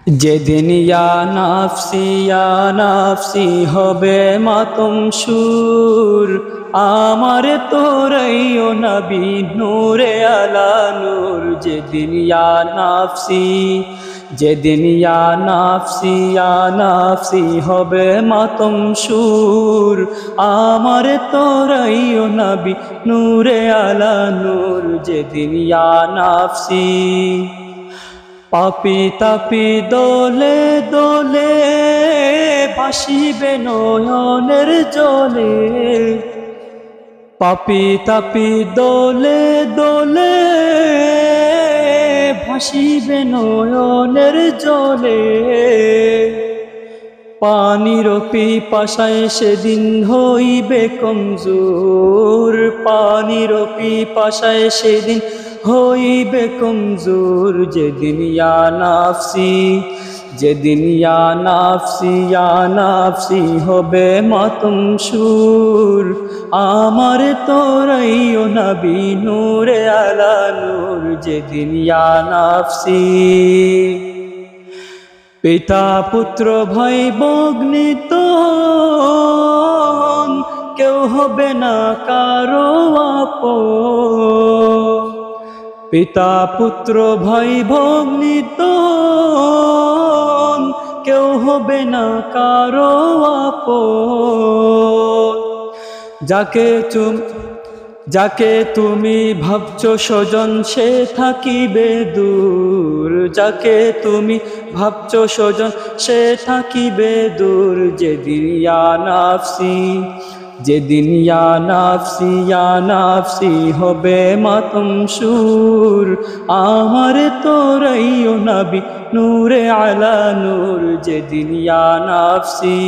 যেদিন ইয়া নাফসি হবে মাতম সুর, আমার তোরাই ও নবী নূরে আলা নূর। যেদিন ইয়া নাফসি হবে মাতম সুর, আমার তোরাই ও নবী নূরে আলা নূর। যেদিন ইয়া নাফসি পাপি তাপি দোলে দোলে ভাসিবে নয়নের জলে। পাপি তাপি দোলে দোলে ভাসিবে নয়নের জলে। পানির পিপাসায় সেদিন হইবে কমজোর, পানির পিপাসায় সেদিন হইবে কমজোর। যেদিন ইয়া নাফসি হবে মাতম সুর, আমার তোরাই ও নবী নূরে আলা নূর। যেদিন ইয়া নাফসি পিতা পুত্র ভাই ভগ্নিত কেউ হবে না কারো আপন। পিতা পুত্র ভাই ভগ্নিত কেউ হবে না কারো আপন। যাকে তুমি ভাবছো স্বজন সে থাকিবে দূর, যাকে তুমি ভাবছো স্বজন সে থাকিবে দূর। যেদিন ইয়া নাফসি হবে মাতম সুর, আমার তোরাই ও নবী নূরে আলা নূর। যেদিন ইয়া নাফসি